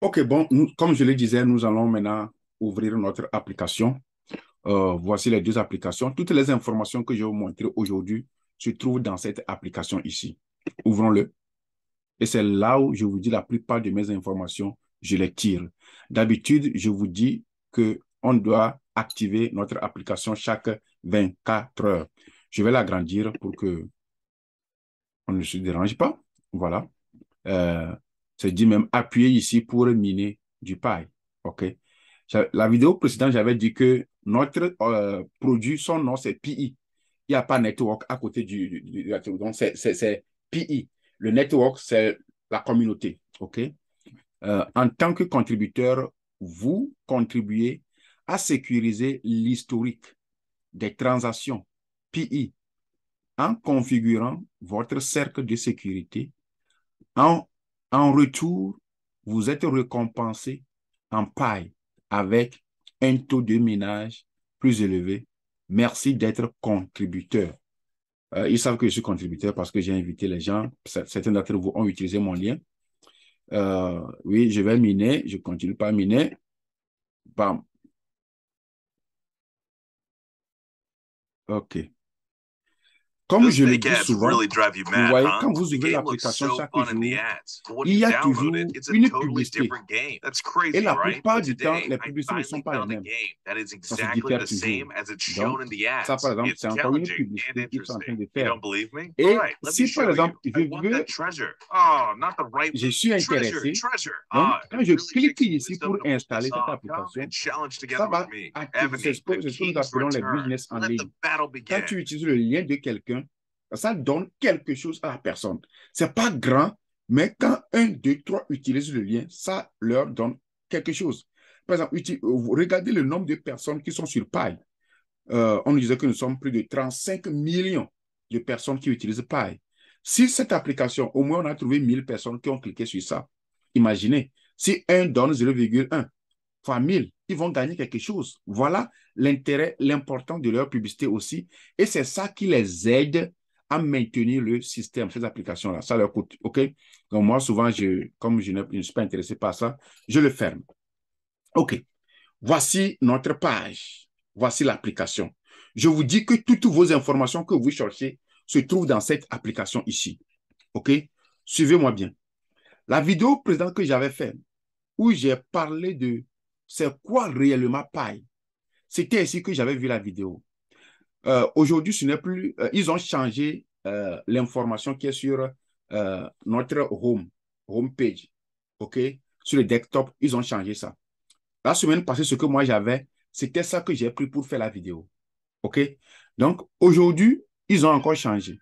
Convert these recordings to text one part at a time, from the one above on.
OK, bon, comme je le disais, nous allons maintenant ouvrir notre application. Voici les deux applications. Toutes les informations que je vais vous montrer aujourd'hui se trouvent dans cette application ici. Ouvrons-le. Et c'est là où je vous dis la plupart de mes informations, je les tire. D'habitude, je vous dis que on doit activer notre application chaque 24 heures. Je vais l'agrandir pour que on ne se dérange pas. Voilà. Euh, c'est dit même appuyer ici pour miner du paille. OK. La vidéo précédente, j'avais dit que notre produit, son nom, c'est PI. Il n'y a pas network à côté donc, c'est PI. Le network, c'est la communauté. OK. En tant que contributeur, vous contribuez à sécuriser l'historique des transactions PI en configurant votre cercle de sécurité. En, en retour, vous êtes récompensé en paille avec un taux de minage plus élevé. Merci d'être contributeur. Ils savent que je suis contributeur parce que j'ai invité les gens. Certains d'entre vous ont utilisé mon lien. Oui, je vais miner. Je continue pas à miner. Bam. OK. Comme Those je le fake dis ads souvent, really drive you vous mad, voyez, huh? quand vous The ouvrez game looks l'application so chaque fun in the jour, ads, but when il you y a download it, toujours it's a une totally publicité. different game. That's Et crazy, la right? plupart But du temps, today, les I publicités ne sont finally pas les found a mêmes. game that is Ça se exactly diffère the toujours. same as it's Donc, shown in the ça, par ads. exemple, It's c'est encore une challenging and publicité qu'ils sont en train interesting. de You faire. don't believe me? All Et right, let me si, par show you. exemple, je I want veux, that treasure. Oh, not the right je one. suis Treasure, intéressé, treasure. donc, Ah, it quand je really clique takes some ici wisdom pour to pull this installer cette off. Come and application, challenge ça together with va me. activer, Ebony, the c'est ce que nous kings appelons les return. business en Let the ligne. battle Quand begin. tu utilises le lien de quelqu'un, ça donne quelque chose à la personne. C'est pas grand, mais quand un, deux, trois utilisent le lien, ça leur donne quelque chose. Par exemple, regardez le nombre de personnes qui sont sur Pi. On nous disait que nous sommes plus de 35 millions de personnes qui utilisent Pi. Si cette application, au moins on a trouvé 1000 personnes qui ont cliqué sur ça, imaginez, si un donne 0,1 fois 1000, ils vont gagner quelque chose. Voilà l'intérêt, l'important de leur publicité aussi. Et c'est ça qui les aide à maintenir le système, ces applications-là. Ça leur coûte. OK? Donc, moi, souvent, comme je ne suis pas intéressé par ça, je le ferme. OK. Voici notre page. Voici l'application. Je vous dis que toutes vos informations que vous cherchez se trouvent dans cette application ici. OK? Suivez-moi bien. La vidéo précédente que j'avais faite, où j'ai parlé de c'est quoi réellement paille, c'était ici que j'avais vu la vidéo. Aujourd'hui, ce n'est plus. Ils ont changé l'information qui est sur notre home page. OK? Sur le desktop, ils ont changé ça. La semaine passée, ce que moi j'avais, c'était ça que j'ai pris pour faire la vidéo. OK? Donc, aujourd'hui, ils ont encore changé.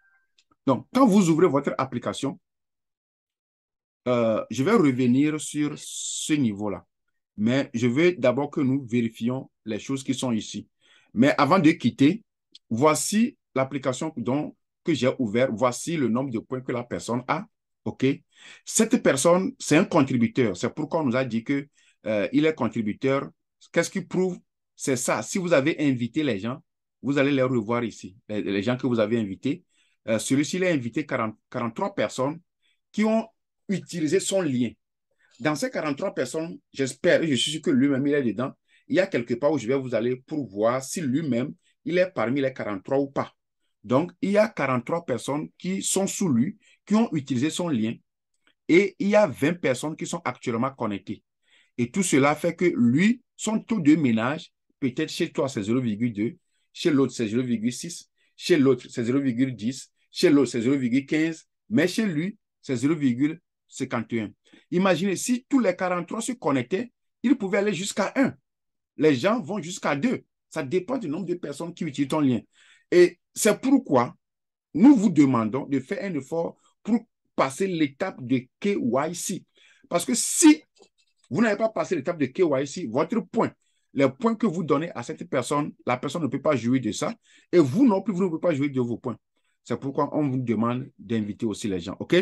Donc, quand vous ouvrez votre application, je vais revenir sur ce niveau-là. Mais je veux d'abord que nous vérifions les choses qui sont ici. Mais avant de quitter, voici l'application que j'ai ouverte. Voici le nombre de points que la personne a. OK? Cette personne, c'est un contributeur. C'est pourquoi on nous a dit que, il est contributeur. Qu'est-ce qui prouve? C'est ça. Si vous avez invité les gens, vous allez les revoir ici. Les gens que vous avez invités. Celui-ci, il a invité 43 personnes qui ont utilisé son lien. Dans ces 43 personnes, j'espère et je suis sûr que lui-même, il est dedans. Il y a quelque part où je vais vous aller pour voir si lui-même, il est parmi les 43 ou pas. Donc, il y a 43 personnes qui sont sous lui, qui ont utilisé son lien, et il y a 20 personnes qui sont actuellement connectées. Et tout cela fait que lui, son taux de ménage, peut-être chez toi, c'est 0,2, chez l'autre, c'est 0,6, chez l'autre, c'est 0,10, chez l'autre, c'est 0,15, mais chez lui, c'est 0,51. Imaginez, si tous les 43 se connectaient, ils pouvaient aller jusqu'à 1. Les gens vont jusqu'à 2. Ça dépend du nombre de personnes qui utilisent ton lien. Et c'est pourquoi nous vous demandons de faire un effort pour passer l'étape de KYC. Parce que si vous n'avez pas passé l'étape de KYC, votre point, les points que vous donnez à cette personne, la personne ne peut pas jouir de ça. Et vous non plus, vous ne pouvez pas jouir de vos points. C'est pourquoi on vous demande d'inviter aussi les gens. OK?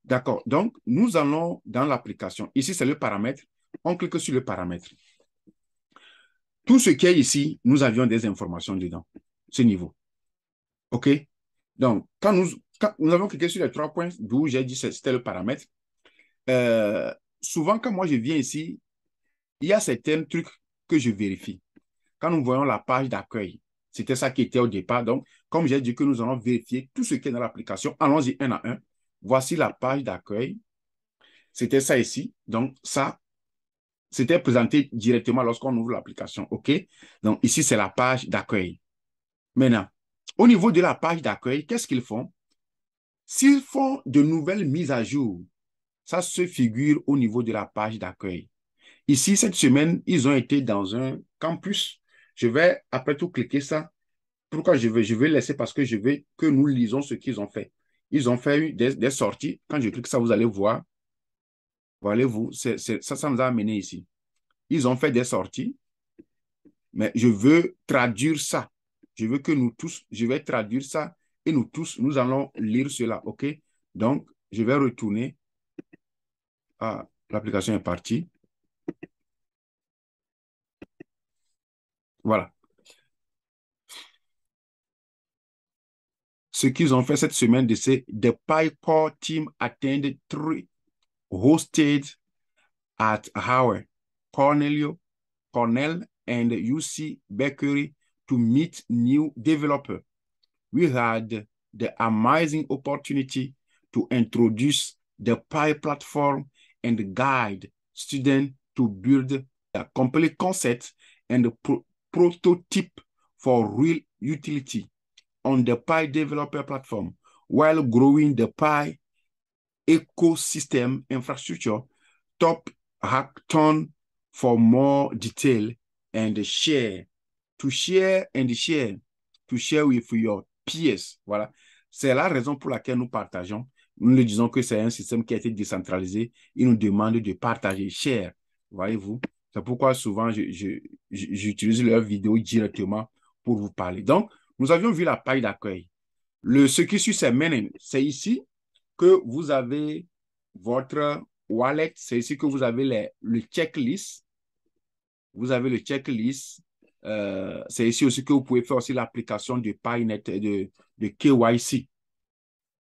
D'accord. Donc, nous allons dans l'application. Ici, c'est le paramètre. On clique sur le paramètre. Tout ce qui est ici, nous avions des informations dedans. Ce niveau. OK? Donc, quand nous avons cliqué sur les trois points d'où j'ai dit que c'était le paramètre, souvent, quand moi je viens ici, il y a certains trucs que je vérifie. Quand nous voyons la page d'accueil, c'était ça qui était au départ. Donc, comme j'ai dit que nous allons vérifier tout ce qui est dans l'application, allons-y un à un. Voici la page d'accueil. C'était ça ici. Donc, ça, c'était présenté directement lorsqu'on ouvre l'application. OK? Donc, ici, c'est la page d'accueil. Maintenant, au niveau de la page d'accueil, qu'est-ce qu'ils font? S'ils font de nouvelles mises à jour, ça se figure au niveau de la page d'accueil. Ici, cette semaine, ils ont été dans un campus. Je vais après tout cliquer ça. Pourquoi je vais laisser parce que je veux que nous lisons ce qu'ils ont fait. Ils ont fait des sorties. Quand je clique ça, vous allez voir. Voyez-vous, ça nous a amené ici. Ils ont fait des sorties, mais je veux traduire ça. Je veux que nous tous, je vais traduire ça et nous tous, nous allons lire cela. OK? Donc, je vais retourner. Ah, l'application est partie. Voilà. Ce qu'ils ont fait cette semaine, c'est the PyCore team attended 3 hosted at Howard, Cornell, and UC Berkeley to meet new developers. We had the amazing opportunity to introduce the Pi platform and guide students to build a complete concept and prototype for real utility on the Pi developer platform while growing the Pi ecosystem infrastructure. Top hackathon for more detail and share. To share and share. To share with your peers. Voilà. C'est la raison pour laquelle nous partageons. Nous le disons que c'est un système qui a été décentralisé. Il nous demande de partager, share. Voyez-vous? C'est pourquoi souvent j'utilise leurs vidéos directement pour vous parler. Donc, nous avions vu la page d'accueil. Ce qui suit, c'est Menin. C'est ici que vous avez votre wallet. C'est ici que vous avez le checklist. Vous avez le checklist. C'est ici aussi que vous pouvez faire aussi l'application de PyNet, de KYC.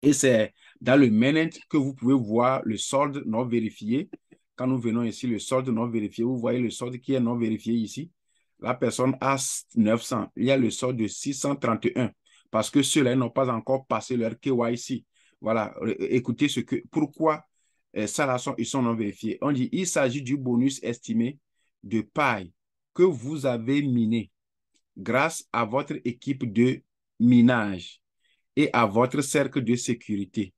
Et c'est dans le Mainnet que vous pouvez voir le solde non vérifié. Quand nous venons ici, le solde non vérifié, vous voyez le solde qui est non vérifié ici. La personne a 900. Il y a le solde de 631 parce que ceux-là n'ont pas encore passé leur KYC. Voilà, écoutez pourquoi ça là, ils sont non vérifiés. On dit il s'agit du bonus estimé de paille que vous avez miné grâce à votre équipe de minage et à votre cercle de sécurité.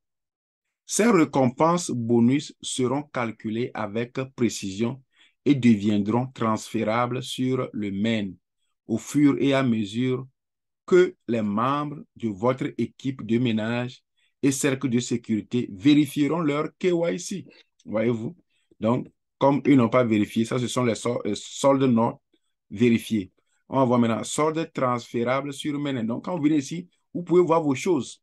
Ces récompenses bonus seront calculées avec précision et deviendront transférables sur le main au fur et à mesure que les membres de votre équipe de ménage et cercle de sécurité vérifieront leur KYC. Voyez-vous? Donc, comme ils n'ont pas vérifié, ça, ce sont les soldes non vérifiés. On va voir maintenant, solde transférable sur Menen. Donc, quand vous venez ici, vous pouvez voir vos choses.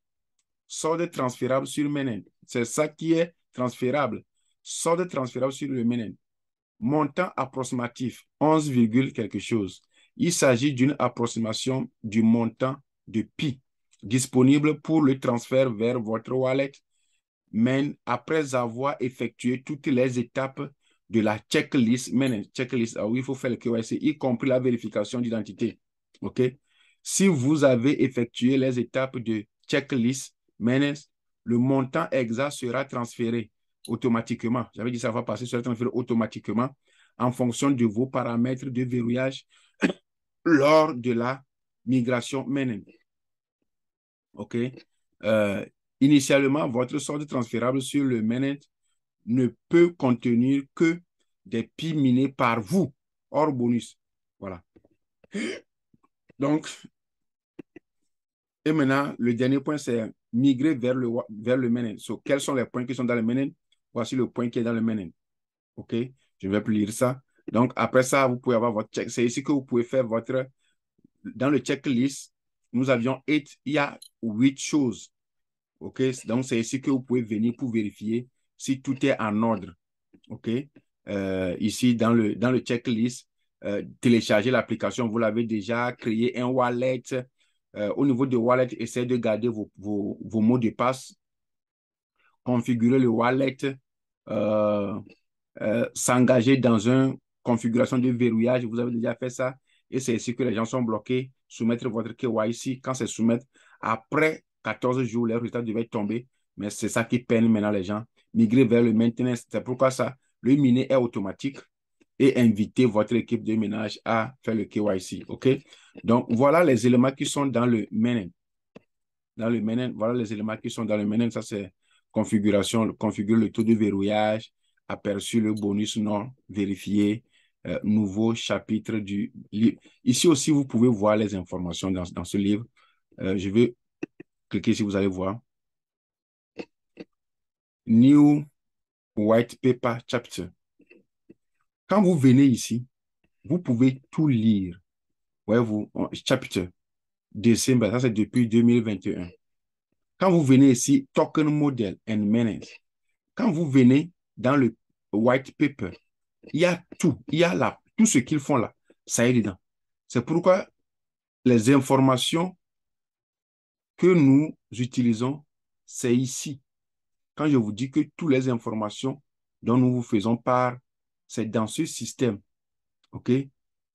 Solde transférable sur Menen. C'est ça qui est transférable. Solde transférable sur le Menen. Montant approximatif, 11, quelque chose. Il s'agit d'une approximation du montant de pi disponible pour le transfert vers votre wallet, mais après avoir effectué toutes les étapes de la checklist, il faut faire le KYC, y compris la vérification d'identité. OK? Si vous avez effectué les étapes de checklist, le montant exact sera transféré automatiquement. J'avais dit ça va passer, sera transféré automatiquement en fonction de vos paramètres de verrouillage lors de la migration Menin. OK? Initialement, votre solde transférable sur le Menin ne peut contenir que des pi minés par vous, hors bonus. Voilà. Donc, et maintenant, le dernier point, c'est migrer vers le Menin. So, quels sont les points qui sont dans le Menin? Voici le point qui est dans le Menin. OK? Je ne vais plus lire ça. Donc, après ça, vous pouvez avoir votre check. C'est ici que vous pouvez faire votre... Dans le checklist, nous avions il y a 8 choses. OK? Donc, c'est ici que vous pouvez venir pour vérifier si tout est en ordre. OK? Ici, dans le checklist, télécharger l'application. Vous l'avez déjà créé un wallet. Au niveau de wallet, essayez de garder vos mots de passe. Configurer le wallet. s'engager dans une configuration de verrouillage. Vous avez déjà fait ça. Et c'est ici que les gens sont bloqués. Soumettre votre KYC. Quand c'est soumettre, après 14 jours, les résultats devaient tomber. Mais c'est ça qui peine maintenant les gens. Migrer vers le maintenance. C'est pourquoi ça, le miné est automatique et inviter votre équipe de ménage à faire le KYC. OK? Donc, voilà les éléments qui sont dans le mainnet. Dans le mainnet, voilà les éléments qui sont dans le mainnet. Ça, c'est configuration, configurer le taux de verrouillage, aperçu le bonus non vérifié, nouveau chapitre du livre. Ici aussi, vous pouvez voir les informations dans ce livre. Je vais cliquer si vous allez voir. New White Paper Chapter. Quand vous venez ici, vous pouvez tout lire. Voyez-vous, chapter, décembre, ça c'est depuis 2021. Quand vous venez ici, Token Model and Manage, quand vous venez dans le white paper, il y a tout, il y a là, tout ce qu'ils font là, ça est dedans. C'est pourquoi les informations que nous utilisons, c'est ici. Quand je vous dis que toutes les informations dont nous vous faisons part, c'est dans ce système. OK?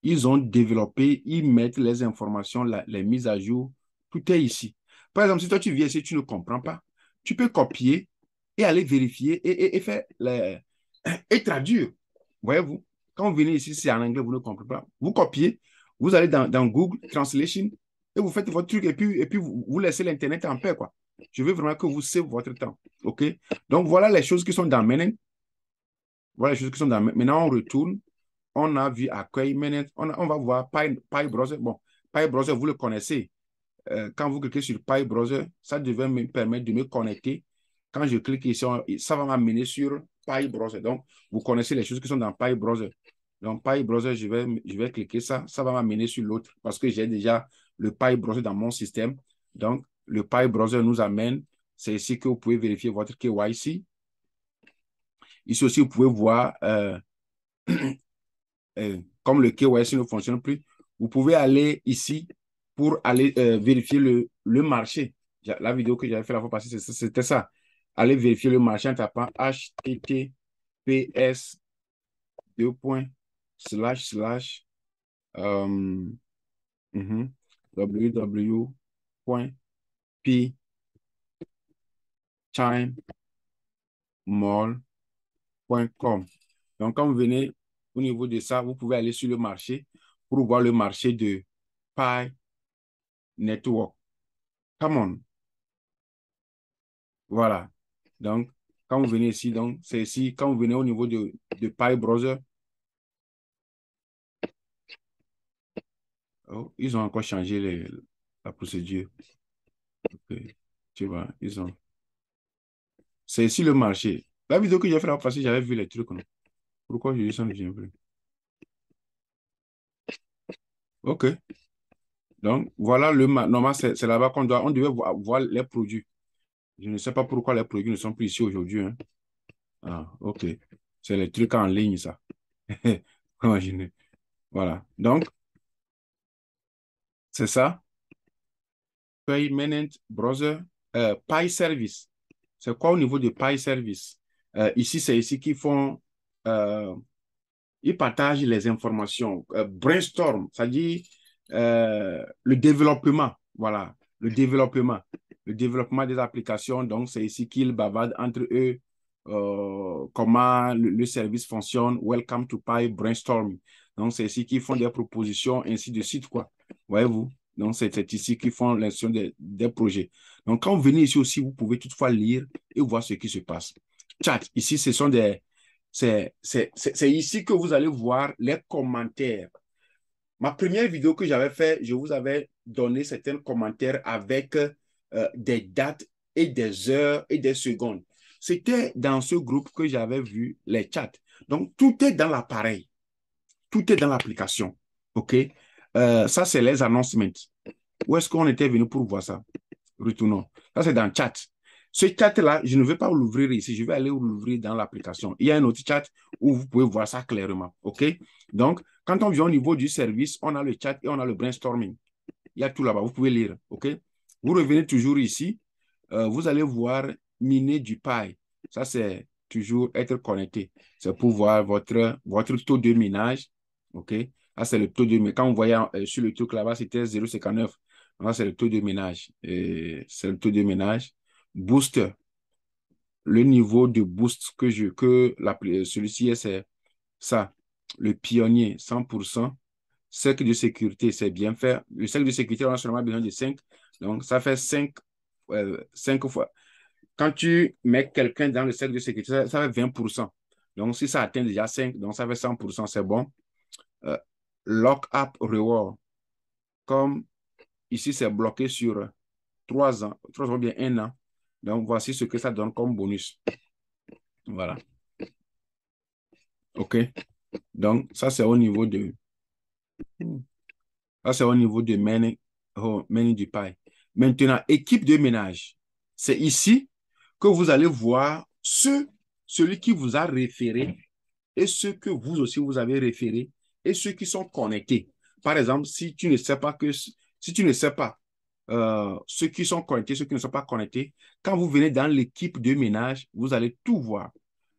Ils ont développé, ils mettent les informations, les mises à jour, tout est ici. Par exemple, si toi tu viens ici, tu ne comprends pas, tu peux copier et aller vérifier et faire et traduire. Voyez-vous, quand vous venez ici, c'est en anglais, vous ne comprenez pas. Vous copiez, vous allez dans Google Translation et vous faites votre truc et puis vous laissez l'Internet en paix, quoi. Je veux vraiment que vous savez votre temps. OK? Donc, voilà les choses qui sont dans Menen. Voilà les choses qui sont dans Menen. Maintenant, on retourne. On a vu accueil Menen. On va voir PyBrowser. Bon, PyBrowser, vous le connaissez. Quand vous cliquez sur PyBrowser, ça devait me permettre de me connecter. Quand je clique ici, ça va m'amener sur PyBrowser. Donc, vous connaissez les choses qui sont dans PyBrowser. Donc, PyBrowser, je vais cliquer ça. Ça va m'amener sur l'autre parce que j'ai déjà le PyBrowser dans mon système. Donc, le PyBrowser nous amène. C'est ici que vous pouvez vérifier votre KYC. Ici aussi, vous pouvez voir, comme le KYC ne fonctionne plus, vous pouvez aller ici pour aller vérifier le marché. La vidéo que j'avais fait la fois passée, c'était ça. Aller vérifier le marché en tapant https www.ptimemall.com. Donc, quand vous venez au niveau de ça, vous pouvez aller sur le marché pour voir le marché de Pi Network. Come on. Voilà. Donc, quand vous venez ici, donc c'est ici, quand vous venez au niveau de PyBrowser, oh, ils ont encore changé la procédure. Okay. Tu vois, ils ont. C'est ici le marché. La vidéo que j'ai fait la fois, j'avais vu les trucs. Non? Pourquoi je dis ça ne vient plus? OK. Donc, voilà le normalement, c'est là-bas on devait voir les produits. Je ne sais pas pourquoi les produits ne sont plus ici aujourd'hui. Hein. Ah, OK. C'est les trucs en ligne, ça. Imaginez. Voilà. Donc, c'est ça. Payment Browser, PyService. C'est quoi au niveau de PyService? Ici, c'est ici qu'ils font, ils partagent les informations. Brainstorm, c'est-à-dire le développement. Voilà, le développement. Le développement des applications. Donc, c'est ici qu'ils bavardent entre eux comment le service fonctionne. Welcome to Pi Brainstorming. Donc, c'est ici qu'ils font des propositions, ainsi de suite, quoi. Voyez-vous? Donc, c'est ici qu'ils font l'instruction des projets. Donc, quand vous venez ici aussi, vous pouvez toutefois lire et voir ce qui se passe. Chat, ici, ce sont des... C'est ici que vous allez voir les commentaires. Ma première vidéo que j'avais fait, je vous avais donné certains commentaires avec des dates et des heures et des secondes. C'était dans ce groupe que j'avais vu les chats. Donc, tout est dans l'appareil. Tout est dans l'application. OK? Ça, c'est les announcements. Où est-ce qu'on était venu pour voir ça? Retournons. Ça, c'est dans le chat. Ce chat-là, je ne vais pas l'ouvrir ici. Je vais aller l'ouvrir dans l'application. Il y a un autre chat où vous pouvez voir ça clairement. OK? Donc, quand on vient au niveau du service, on a le chat et on a le brainstorming. Il y a tout là-bas. Vous pouvez lire. OK? Vous revenez toujours ici. Vous allez voir miner du Pi. Ça, c'est toujours être connecté. C'est pour voir votre taux de ménage. OK? Là, c'est le taux de ménage. Quand on voyait sur le truc là-bas, c'était 0,59. Là, c'est le taux de ménage. C'est le taux de ménage. Booster. Le niveau de boost celui-ci, c'est ça. Le pionnier, 100%. Cercle de sécurité, c'est bien fait. Le cercle de sécurité, on a seulement besoin de 5. Donc, ça fait 5 fois. Quand tu mets quelqu'un dans le cercle de sécurité, ça fait 20%. Donc, si ça atteint déjà 5, donc ça fait 100%, c'est bon. Lock-up reward. Comme ici, c'est bloqué sur 3 ans, 3 ans bien 1 an. Donc, voici ce que ça donne comme bonus. Voilà. OK. Donc, ça, c'est au niveau de... Ça, c'est au niveau de menu du paille. Maintenant, équipe de ménage. C'est ici que vous allez voir celui qui vous a référé et ceux que vous aussi vous avez référé et ceux qui sont connectés. Par exemple, si tu ne sais pas ceux qui sont connectés, ceux qui ne sont pas connectés, quand vous venez dans l'équipe de ménage, vous allez tout voir.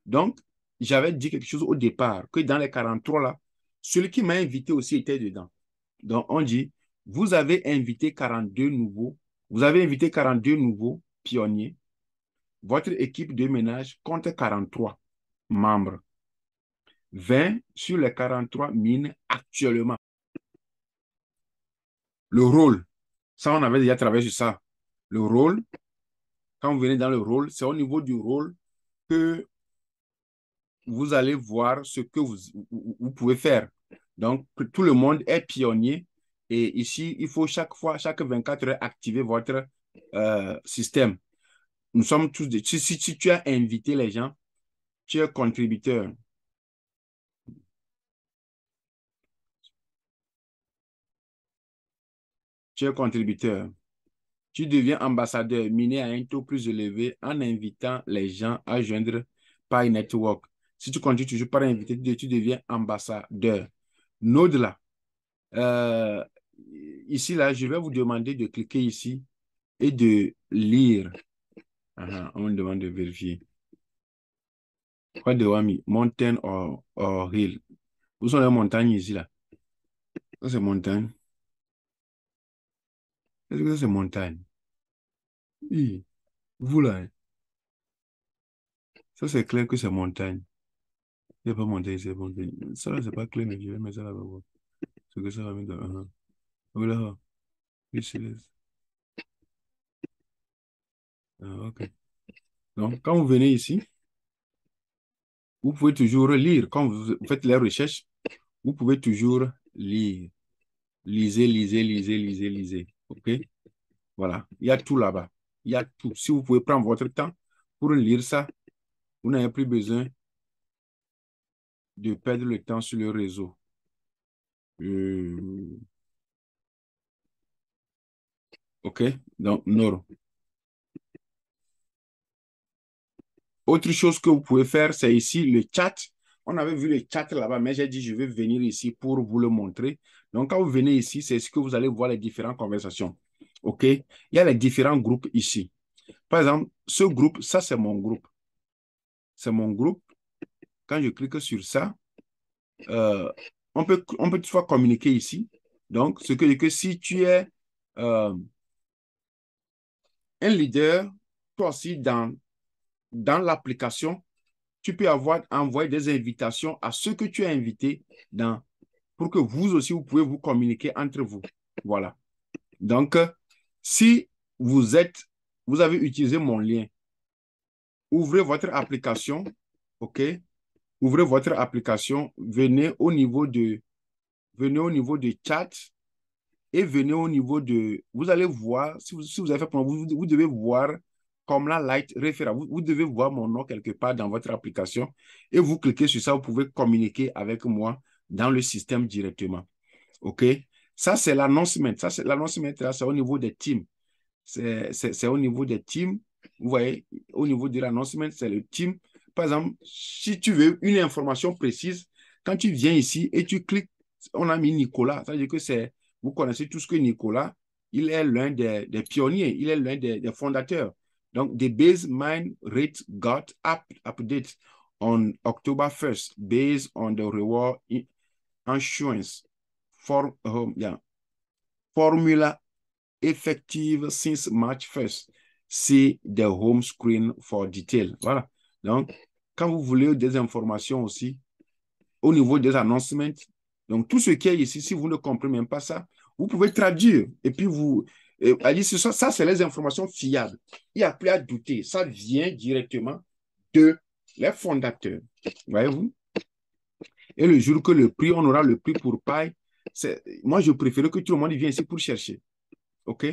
Donc, j'avais dit quelque chose au départ, que dans les 43 là, celui qui m'a invité aussi était dedans. Donc, on dit, vous avez invité 42 nouveaux, vous avez invité 42 nouveaux pionniers. Votre équipe de ménage compte 43 membres. 20 sur les 43 mines actuellement. Le rôle, ça, on avait déjà travaillé sur ça. Le rôle, quand vous venez dans le rôle, c'est au niveau du rôle que vous allez voir ce que vous pouvez faire. Donc, tout le monde est pionnier. Et ici, il faut chaque 24 heures, activer votre système. Nous sommes tous des... Si tu as invité les gens, tu es contributeur. Tu es contributeur. Tu deviens ambassadeur miné à un taux plus élevé en invitant les gens à joindre Pi Network. Si tu continues toujours par inviter, tu deviens ambassadeur. Node là. Ici, là, je vais vous demander de cliquer ici et de lire. On me demande de vérifier. Quoi de Wami? Mountain or hill? Où sont les montagnes ici, là? Ça, c'est montagne. Est-ce que c'est montagne? Oui. Vous, là. Ça, c'est clair que c'est montagne. Il n'y a pas montagne, c'est montagne. Ça, là, c'est pas clair, mais je vais mettre ça là-bas. Ce que ça va mettre dans... Oh là. Oui, OK. Donc, quand vous venez ici, vous pouvez toujours lire. Quand vous faites les recherches, vous pouvez toujours lire. Lisez, lisez, lisez, lisez, lisez. OK? Voilà. Il y a tout là-bas. Il y a tout. Si vous pouvez prendre votre temps pour lire ça, vous n'avez plus besoin de perdre le temps sur le réseau. OK? Donc, non. Autre chose que vous pouvez faire, c'est ici le chat. On avait vu le chat là-bas, mais j'ai dit je vais venir ici pour vous le montrer. Donc, quand vous venez ici, c'est ce que vous allez voir les différentes conversations. OK? Il y a les différents groupes ici. Par exemple, ce groupe, ça, c'est mon groupe. C'est mon groupe. Quand je clique sur ça, on peut toutefois communiquer ici. Donc, ce que dit que si tu es un leader, toi aussi, dans l'application, tu peux envoyer des invitations à ceux que tu as invités pour que vous aussi, vous pouvez vous communiquer entre vous. Voilà. Donc, si vous avez utilisé mon lien, ouvrez votre application, OK? Ouvrez votre application, venez au niveau de chat et venez au niveau de... Vous allez voir, si vous avez fait, vous devez voir comme la light référent. Vous devez voir mon nom quelque part dans votre application et vous cliquez sur ça, vous pouvez communiquer avec moi dans le système directement. OK? Ça, c'est l'annoncement. Ça, c'est l'annoncement, c'est au niveau des teams. C'est au niveau des teams. Vous voyez, au niveau de l'annoncement, c'est le team. Par exemple, si tu veux une information précise, quand tu viens ici et tu cliques, on a mis Nicolas. Ça veut dire que vous connaissez tout ce que Nicolas, il est l'un des pionniers, il est l'un des fondateurs. Donc, the base mine rate got update on October 1st based on the reward insurance formula effective since March 1st. See the home screen for detail. Voilà. Donc, quand vous voulez des informations aussi, au niveau des announcements, donc tout ce qui est ici, si vous ne comprenez même pas ça, vous pouvez traduire. Et puis vous, ça c'est les informations fiables. Il n'y a plus à douter. Ça vient directement de les fondateurs. Voyez-vous? Et le jour que le prix, on aura le prix pour paille, moi je préfère que tout le monde vienne ici pour chercher. OK?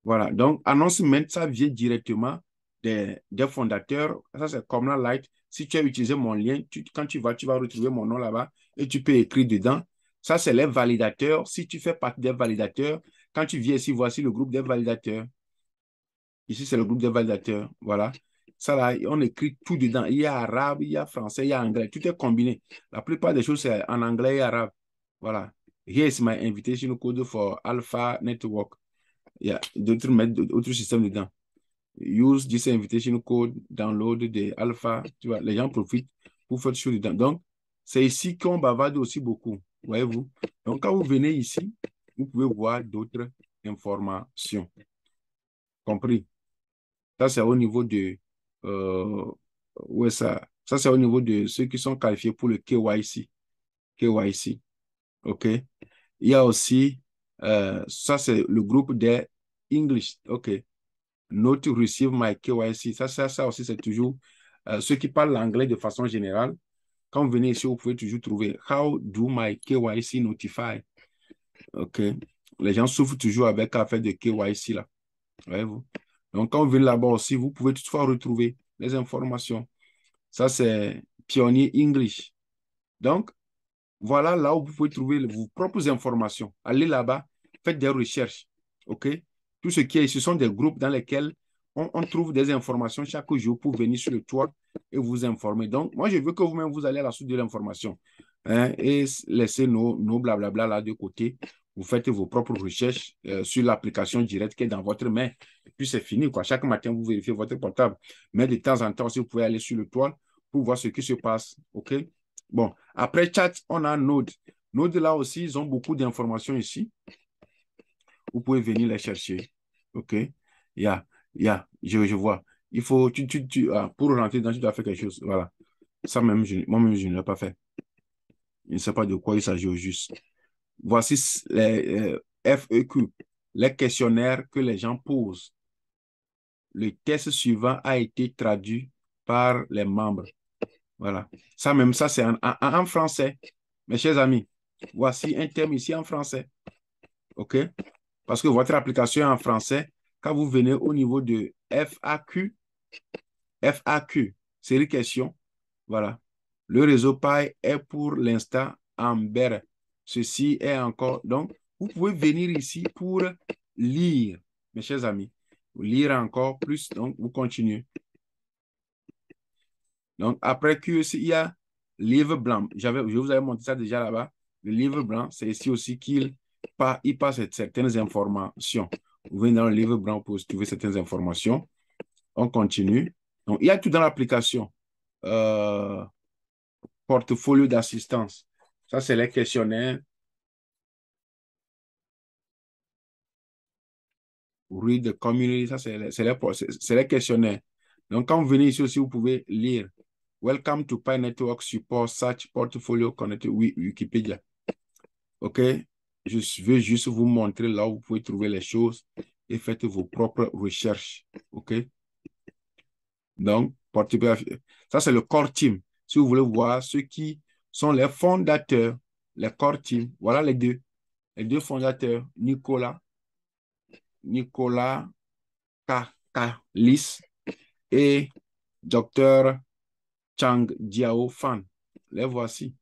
Voilà. Donc, announcement, ça vient directement des fondateurs. Ça, c'est comme la Light. Si tu as utilisé mon lien, quand tu vas retrouver mon nom là-bas et tu peux écrire dedans. Ça, c'est les validateurs. Si tu fais partie des validateurs, quand tu viens ici, voici le groupe des validateurs. Ici, c'est le groupe des validateurs. Voilà. Ça, là, on écrit tout dedans. Il y a arabe, il y a français, il y a anglais. Tout est combiné. La plupart des choses, c'est en anglais et arabe. Voilà. Here is my invitation code for Alpha Network. Il y a d'autres systèmes dedans. Use this invitation code, download des alpha. Tu vois, les gens profitent pour faire des choses dedans. Donc, c'est ici qu'on bavarde aussi beaucoup. Voyez-vous? Donc, quand vous venez ici, vous pouvez voir d'autres informations. Compris? Ça, c'est au niveau de... où est ça? Ça, c'est au niveau de ceux qui sont qualifiés pour le KYC. KYC. OK? Il y a aussi... ça, c'est le groupe des English. OK. Not to receive my KYC. Ça aussi, c'est toujours ceux qui parlent l'anglais de façon générale. Quand vous venez ici, vous pouvez toujours trouver How do my KYC notify? OK. Les gens souffrent toujours avec l'affaire de KYC là. Voyez-vous? Donc, quand vous venez là-bas aussi, vous pouvez toutefois retrouver les informations. Ça, c'est Pionnier English. Donc, voilà là où vous pouvez trouver vos propres informations. Allez là-bas, faites des recherches. OK? Tout ce qui est, ce sont des groupes dans lesquels on trouve des informations chaque jour pour venir sur le toit et vous informer. Donc, moi, je veux que vous-même, vous allez à la suite de l'information, hein, et laissez nos blablabla là de côté. Vous faites vos propres recherches sur l'application directe qui est dans votre main. Et puis, c'est fini, quoi. Chaque matin, vous vérifiez votre portable. Mais de temps en temps, aussi, vous pouvez aller sur le toit pour voir ce qui se passe. OK? Bon, après chat, on a Node. Node, là aussi, ils ont beaucoup d'informations ici. Vous pouvez venir les chercher. OK? Je vois. Il faut, pour rentrer dedans, tu dois faire quelque chose. Voilà. Ça même, moi-même, je ne l'ai pas fait. Je ne sais pas de quoi il s'agit au juste. Voici les FEQ, les questionnaires que les gens posent. Le test suivant a été traduit par les membres. Voilà. Ça même, ça, c'est en français. Mes chers amis, voici un thème ici en français. OK? Parce que votre application est en français. Quand vous venez au niveau de FAQ, série question, voilà. Le réseau Pi est pour l'instant en bêta. Ceci est encore... Donc, vous pouvez venir ici pour lire, mes chers amis. Lire encore plus, donc vous continuez. Donc, après QEC, il y a livre blanc. Je vous avais montré ça déjà là-bas. Le livre blanc, c'est ici aussi qu'il passe certaines informations. Vous venez dans le livre blanc pour trouver certaines informations. On continue. Donc, il y a tout dans l'application. Portfolio d'assistance. Ça, c'est les questionnaires. Read the community. Ça, c'est les questionnaires. Donc, quand vous venez ici aussi, vous pouvez lire. Welcome to Pi Network Support Search Portfolio Connected Wikipédia. OK? Je veux juste vous montrer là où vous pouvez trouver les choses et faites vos propres recherches. OK? Donc, ça, c'est le core team. Si vous voulez voir ceux qui sont les fondateurs, les core team, voilà les deux fondateurs, Nicolas Kakalis et Dr. Chang Jiao Fan. Les voici.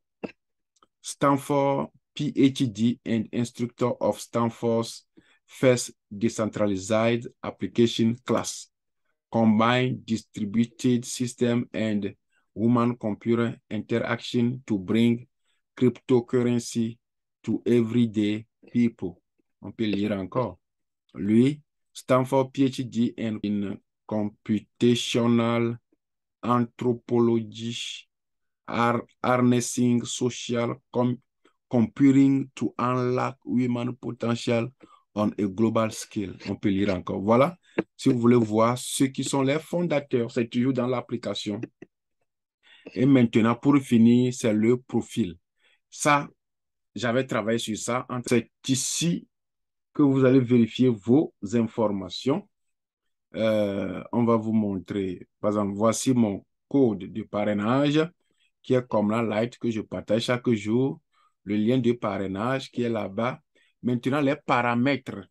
Stanford PhD and instructor of Stanford's first decentralized application class, combine distributed system and human-computer interaction to bring cryptocurrency to everyday people. On peut lire encore. Lui, Stanford PhD in computational anthropology, harnessing social computing to unlock human potential on a global scale. On peut lire encore. Voilà. Si vous voulez voir ceux qui sont les fondateurs, c'est toujours dans l'application. Et maintenant, pour finir, c'est le profil. Ça, j'avais travaillé sur ça. C'est ici que vous allez vérifier vos informations. On va vous montrer, par exemple, voici mon code de parrainage qui est comme la light que je partage chaque jour, le lien de parrainage qui est là-bas. Maintenant, les paramètres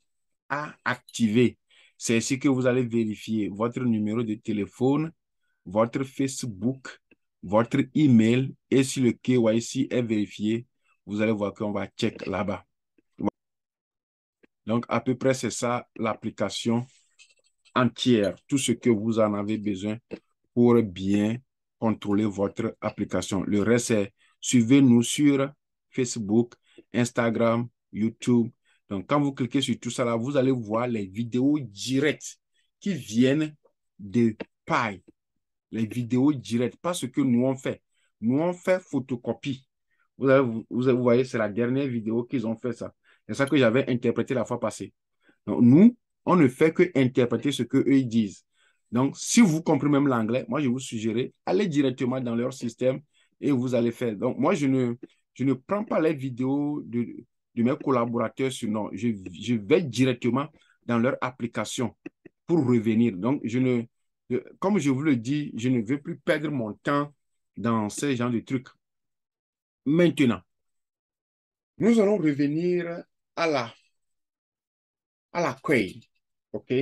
à activer, c'est ici que vous allez vérifier votre numéro de téléphone, votre Facebook, votre email, et si le KYC est vérifié, vous allez voir qu'on va check là-bas. Donc, à peu près, c'est ça l'application entière, tout ce que vous en avez besoin pour bien contrôler votre application. Le reste, c'est suivez-nous sur Facebook, Instagram, YouTube. Donc, quand vous cliquez sur tout ça, là, vous allez voir les vidéos directes qui viennent de Pi. Les vidéos directes, pas ce que nous on fait. Nous, on fait photocopie. Vous voyez, c'est la dernière vidéo qu'ils ont fait ça. C'est ça que j'avais interprété la fois passée. Donc, nous, on ne fait que interpréter ce qu'eux ils disent. Donc, si vous comprenez même l'anglais, moi, je vous suggère, allez directement dans leur système et vous allez faire. Donc, moi, je ne prends pas les vidéos de mes collaborateurs sur non. Je vais directement dans leur application pour revenir. Donc, comme je vous le dis, je ne veux plus perdre mon temps dans ce genre de trucs. Maintenant, nous allons revenir à l'accueil. OK?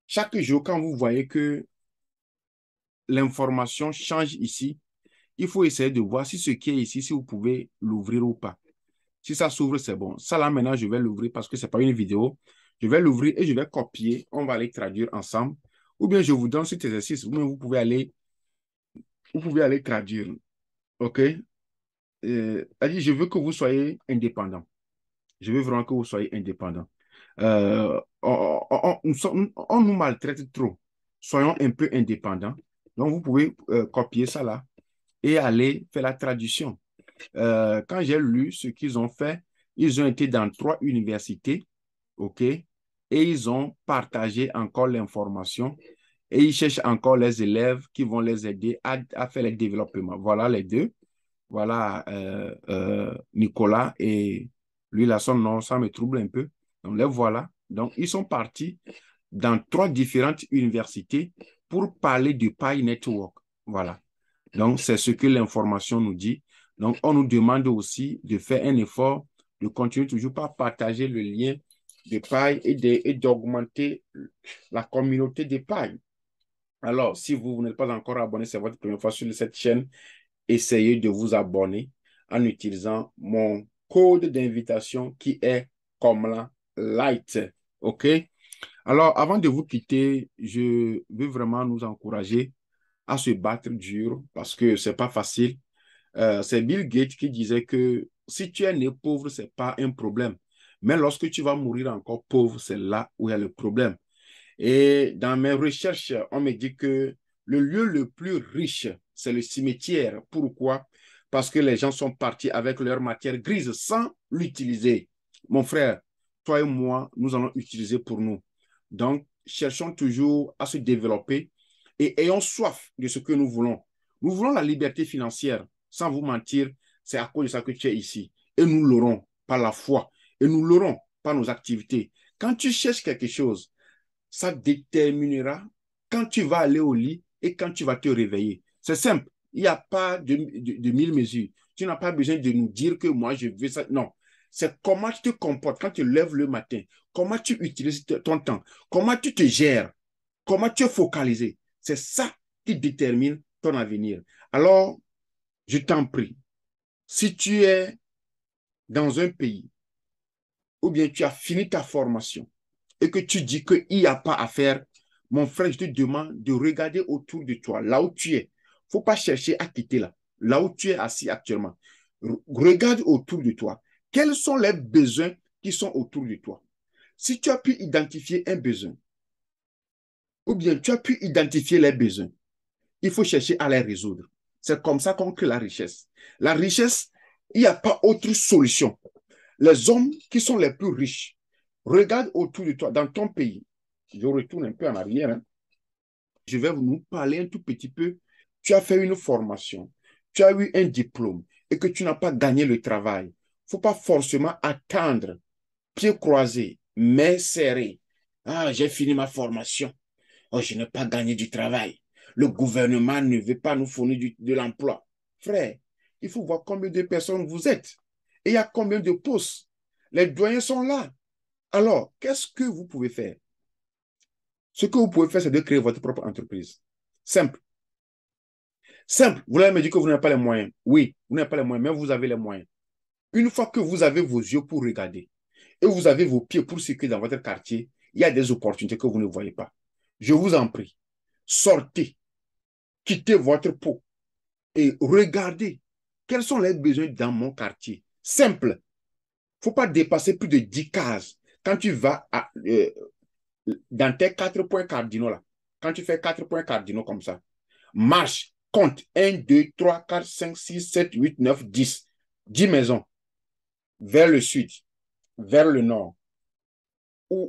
Chaque jour, quand vous voyez que l'information change ici, il faut essayer de voir si ce qui est ici, si vous pouvez l'ouvrir ou pas. Si ça s'ouvre, c'est bon. Ça, là, maintenant, je vais l'ouvrir parce que ce n'est pas une vidéo. Je vais l'ouvrir et je vais copier. On va aller traduire ensemble. Ou bien, je vous donne cet exercice. Vous pouvez aller traduire. OK? Je veux que vous soyez indépendant. Je veux vraiment que vous soyez indépendant. On nous maltraite trop. Soyons un peu indépendants. Donc, vous pouvez copier ça là et aller faire la traduction. Quand j'ai lu ce qu'ils ont fait, ils ont été dans 3 universités, OK? Et ils ont partagé encore l'information et ils cherchent encore les élèves qui vont les aider à faire les développements. Voilà les deux. Voilà Nicolas et lui, là, son nom, ça me trouble un peu. Donc, les voilà. Donc, ils sont partis dans 3 différentes universités pour parler du Pi Network. Voilà. Donc, c'est ce que l'information nous dit. Donc, on nous demande aussi de faire un effort, de continuer toujours par partager le lien de Pi et d'augmenter la communauté de Pi. Alors, si vous n'êtes pas encore abonné, c'est votre première fois sur cette chaîne, essayez de vous abonner en utilisant mon code d'invitation qui est Komla Light. OK? Alors, avant de vous quitter, je veux vraiment nous encourager à se battre dur parce que c'est pas facile. C'est Bill Gates qui disait que si tu es né pauvre, c'est pas un problème. Mais lorsque tu vas mourir encore pauvre, c'est là où il y a le problème. Et dans mes recherches, on me dit que le lieu le plus riche, c'est le cimetière. Pourquoi? Parce que les gens sont partis avec leur matière grise sans l'utiliser. Mon frère, toi et moi, nous allons utiliser pour nous. Donc, cherchons toujours à se développer et ayons soif de ce que nous voulons. Nous voulons la liberté financière. Sans vous mentir, c'est à cause de ça que tu es ici. Et nous l'aurons par la foi. Et nous l'aurons par nos activités. Quand tu cherches quelque chose, ça déterminera quand tu vas aller au lit et quand tu vas te réveiller. C'est simple. Il n'y a pas de mille mesures. Tu n'as pas besoin de nous dire que moi, je veux ça. Non. C'est comment tu te comportes quand tu lèves le matin, comment tu utilises ton temps, comment tu te gères, comment tu es focalisé. C'est ça qui détermine ton avenir. Alors, je t'en prie, si tu es dans un pays ou bien tu as fini ta formation et que tu dis qu'il n'y a pas à faire, mon frère, je te demande de regarder autour de toi, là où tu es. Il ne faut pas chercher à quitter là où tu es assis actuellement. Regarde autour de toi. Quels sont les besoins qui sont autour de toi? Si tu as pu identifier un besoin, ou bien tu as pu identifier les besoins. Il faut chercher à les résoudre. C'est comme ça qu'on crée la richesse. La richesse, il n'y a pas autre solution. Les hommes qui sont les plus riches, regarde autour de toi, dans ton pays. Je retourne un peu en arrière. Hein. Je vais nous parler un tout petit peu. Tu as fait une formation, tu as eu un diplôme et que tu n'as pas gagné le travail. Il ne faut pas forcément attendre, pieds croisés, mains serrées. Ah, j'ai fini ma formation. Oh, je n'ai pas gagné du travail. Le gouvernement ne veut pas nous fournir de l'emploi. Frère, il faut voir combien de personnes vous êtes. Et il y a combien de postes. Les doyens sont là. Alors, qu'est-ce que vous pouvez faire? Ce que vous pouvez faire, c'est de créer votre propre entreprise. Simple. Simple. Vous allez me dire que vous n'avez pas les moyens. Oui, vous n'avez pas les moyens, mais vous avez les moyens. Une fois que vous avez vos yeux pour regarder et vous avez vos pieds pour circuler dans votre quartier, il y a des opportunités que vous ne voyez pas. Je vous en prie, sortez, quittez votre peau et regardez quels sont les besoins dans mon quartier. Simple. Il ne faut pas dépasser plus de 10 cases. Quand tu vas dans tes 4 points cardinaux là, quand tu fais 4 points cardinaux comme ça, marche, compte 1, 2, 3, 4, 5, 6, 7, 8, 9, 10. 10 maisons vers le sud, vers le nord,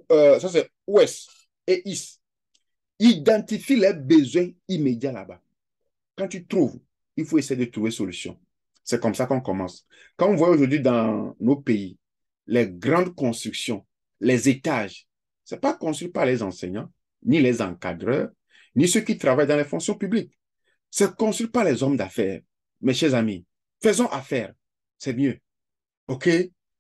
ça c'est ouest et est. Identifie les besoins immédiats là-bas. Quand tu trouves, il faut essayer de trouver solution. C'est comme ça qu'on commence. Quand on voit aujourd'hui dans nos pays, les grandes constructions, les étages, ce n'est pas construit par les enseignants, ni les encadreurs, ni ceux qui travaillent dans les fonctions publiques. C'est construit par les hommes d'affaires. Mes chers amis, faisons affaire. C'est mieux. OK?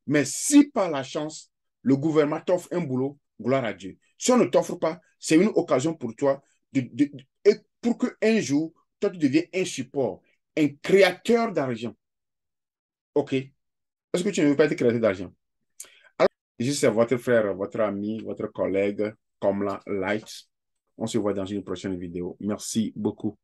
Mais si par la chance, le gouvernement t'offre un boulot, gloire à Dieu. Si on ne t'offre pas, c'est une occasion pour toi et pour qu'un jour, toi, tu deviens un support, un créateur d'argent. OK? Est-ce que tu ne veux pas être créateur d'argent? Alors, ici, c'est votre frère, votre ami, votre collègue, Komla Light. On se voit dans une prochaine vidéo. Merci beaucoup.